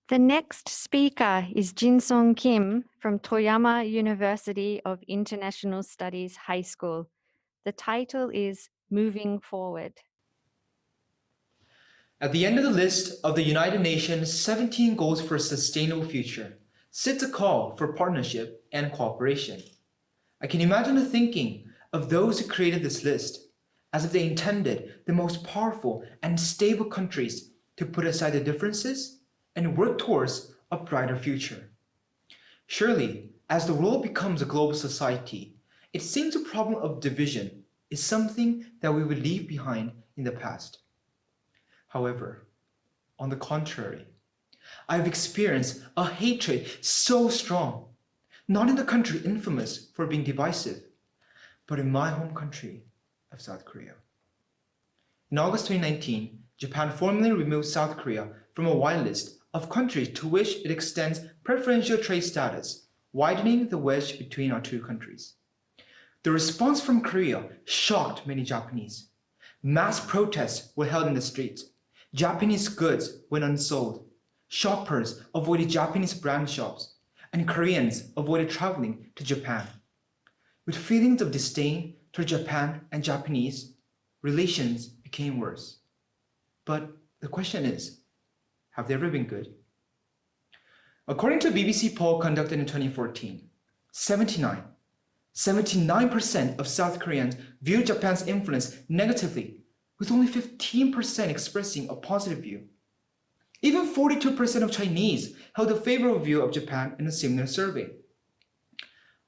The next speaker is Jin-sung Kim from Toyama University of International Studies High School. The title is Moving Forward. At the end of the list of the United Nations 17 Goals for a Sustainable Future sits a call for partnership and cooperation. I can imagine the thinking of those who created this list, as if they intended the most powerful and stable countries to put aside their differences and work towards a brighter future. Surely, as the world becomes a global society, it seems the problem of division is something that we would leave behind in the past. However, on the contrary, I've experienced a hatred so strong, not in the country infamous for being divisive, but in my home country of South Korea. In August 2019, Japan formally removed South Korea from a whitelist of countries to which it extends preferential trade status, widening the wedge between our two countries. The response from Korea shocked many Japanese. Mass protests were held in the streets. Japanese goods went unsold. Shoppers avoided Japanese brand shops, and Koreans avoided traveling to Japan. With feelings of disdain toward Japan and Japanese, relations became worse. But the question is, have they ever been good? According to a BBC poll conducted in 2014, 79% of South Koreans viewed Japan's influence negatively, with only 15% expressing a positive view. Even 42% of Chinese held a favorable view of Japan in a similar survey.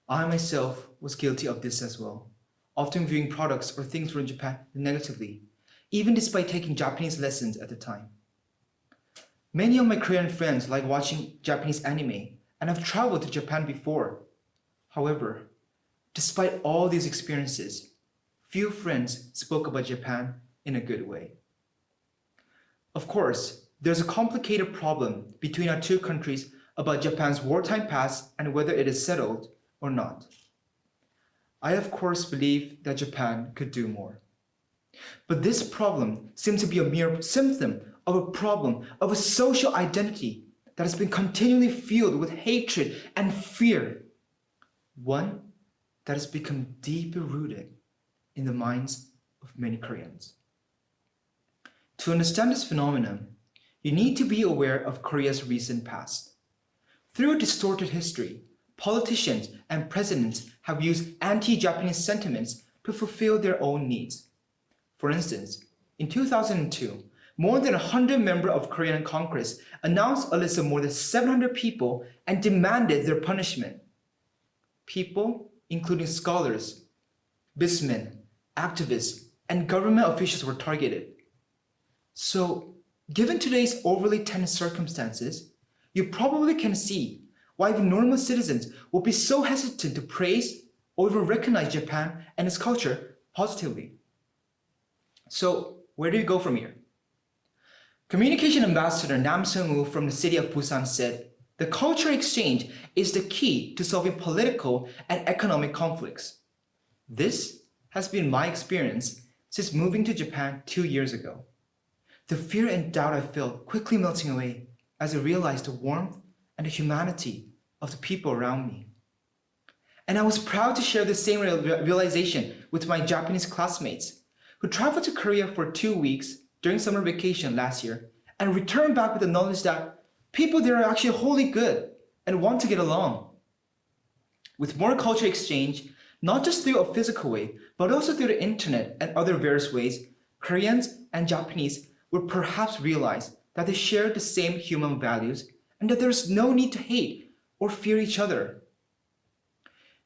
I myself was guilty of this as well, often viewing products or things from Japan negatively, even despite taking Japanese lessons at the time. Many of my Korean friends like watching Japanese anime and have traveled to Japan before. However, despite all these experiences, few friends spoke about Japan in a good way. Of course, there's a complicated problem between our two countries about Japan's wartime past and whether it is settled or not. I of course believe that Japan could do more. But this problem seems to be a mere symptom of a problem of a social identity that has been continually fueled with hatred and fear, one that has become deeply rooted in the minds of many Koreans. To understand this phenomenon, you need to be aware of Korea's recent past. Through a distorted history, politicians and presidents have used anti-Japanese sentiments to fulfill their own needs. For instance, in 2002, more than 100 members of Korean Congress announced a list of more than 700 people and demanded their punishment. People, including scholars, businessmen, activists, and government officials were targeted. So, given today's overly tense circumstances, you probably can see why even normal citizens will be so hesitant to praise or even recognize Japan and its culture positively. So, where do we go from here? Communication Ambassador Nam Seung-woo from the city of Busan said, "The cultural exchange is the key to solving political and economic conflicts." This has been my experience since moving to Japan 2 years ago. The fear and doubt I felt quickly melting away as I realized the warmth and the humanity of the people around me. And I was proud to share the same realization with my Japanese classmates who traveled to Korea for 2 weeks during summer vacation last year and returned back with the knowledge that people there are actually wholly good and want to get along. With more cultural exchange, not just through a physical way, but also through the internet and other various ways, Koreans and Japanese will perhaps realize that they share the same human values and that there is no need to hate or fear each other.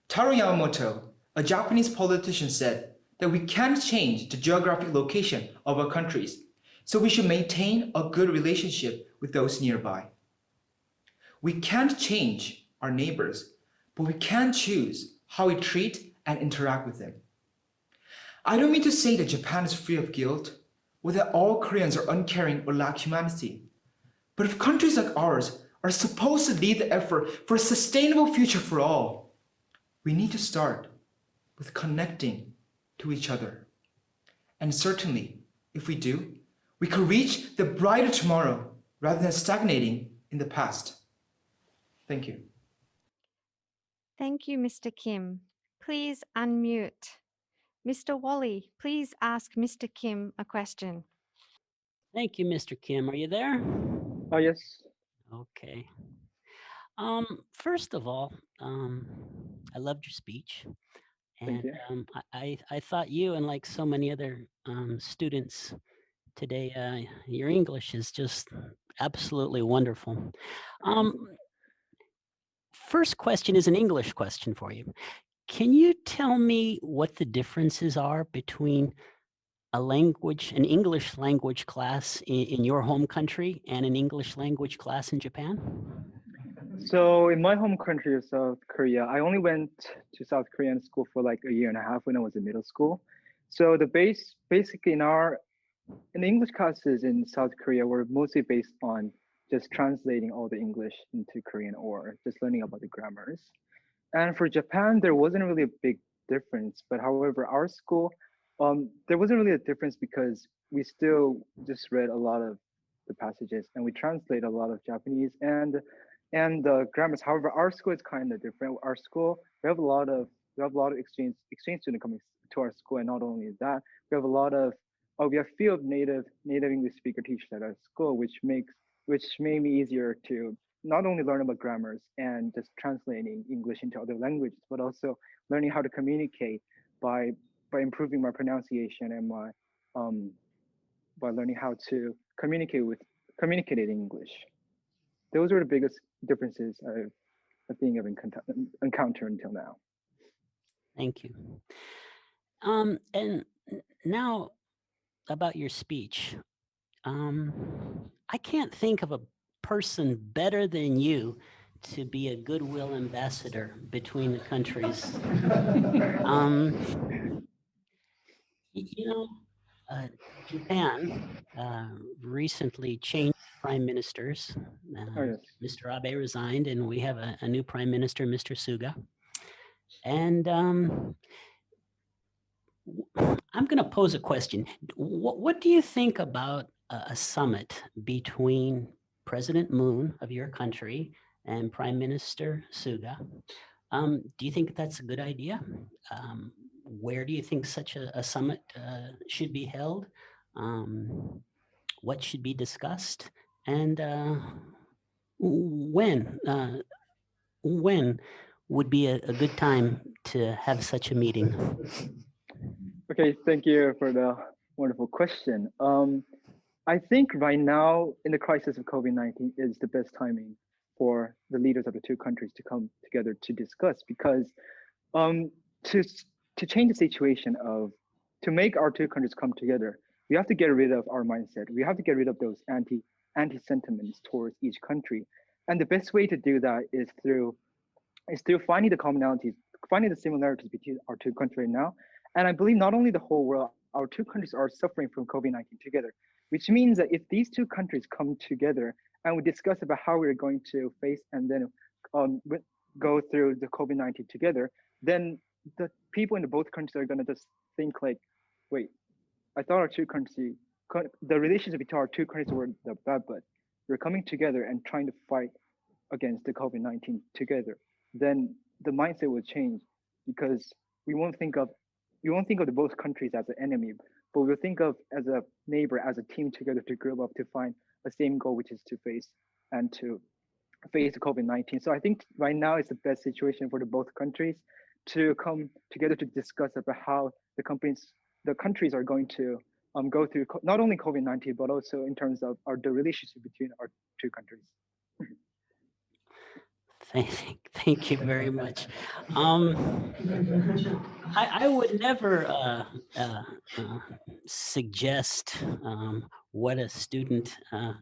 Taro Yamamoto, a Japanese politician, said that we can't change the geographic location of our countries, so we should maintain a good relationship with those nearby. We can't change our neighbors, but we can choose how we treat and interact with them. I don't mean to say that Japan is free of guilt, or that all Koreans are uncaring or lack humanity. But if countries like ours are supposed to lead the effort for a sustainable future for all, we need to start with connecting to each other. And certainly, if we do, we can reach the brighter tomorrow rather than stagnating in in the past. Thank you. Thank you, Mr. Kim. Please unmute. Mr. Wally, please ask Mr. Kim a question. Thank you, Mr. Kim. Are you there? Oh, yes. Okay. First of all, I loved your speech. Thank And you. I thought you and like so many other students today, your English is just absolutely wonderful. First question is an English question for you. Can you tell me what the differences are between an English language class in your home country and an English language class in Japan? So in my home country of South Korea, I only went to South Korean school for like a year and a half when I was in middle school. So the basically in English classes in South Korea were mostly based on just translating all the English into Korean or just learning about the grammars. And for Japan, there wasn't really a big difference. But however, our school, there wasn't really a difference because we still just read a lot of the passages and we translate a lot of Japanese and the grammars. However, our school is kind of different. Our school, we have a lot of exchange students coming to our school, and not only that, we have a lot of we have few of native English speaker teachers at our school, which made me easier to not only learn about grammars and just translating English into other languages, but also learning how to communicate by improving my pronunciation and my by learning how to communicate in English. Those are the biggest differences I think I've encountered until now. Thank you. And now about your speech. I can't think of a person better than you to be a goodwill ambassador between the countries. Japan recently changed prime ministers. Oh, yes. Mr. Abe resigned, and we have a new prime minister, Mr. Suga. And I'm going to pose a question. What do you think about a summit between President Moon of your country and Prime Minister Suga? Do you think that's a good idea? Where do you think such a summit should be held? What should be discussed? And when would be a good time to have such a meeting? Okay, thank you for the wonderful question. I think right now in the crisis of COVID-19 is the best timing for the leaders of the two countries to come together to discuss, because to change the situation to make our two countries come together, we have to get rid of our mindset. We have to get rid of those anti sentiments towards each country. And the best way to do that is through finding the commonalities, finding the similarities between our two countries now. And I believe not only the whole world, our two countries are suffering from COVID-19 together, which means that if these two countries come together and we discuss about how we're going to face and then go through the COVID-19 together, then the people in the both countries are going to just think like, wait, I thought the relationship between our two countries were bad, but we're coming together and trying to fight against the COVID-19 together. Then the mindset will change, because we won't think of the both countries as an enemy, but we'll think of as a neighbor, as a team together to grow up to find the same goal, which is to face the COVID-19. So I think right now is the best situation for the both countries to come together to discuss about how the countries are going to go through not only COVID-19, but also in terms of the relationship between our two countries. Thank you very much. I would never suggest what a student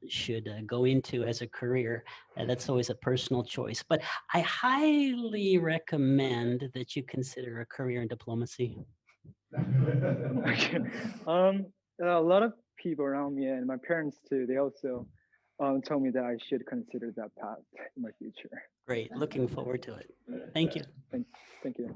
should go into as a career. That's always a personal choice. But I highly recommend that you consider a career in diplomacy. Okay. A lot of people around me and my parents too, they also told me that I should consider that path in my future. Great. Looking forward to it. Thank you. Thank you.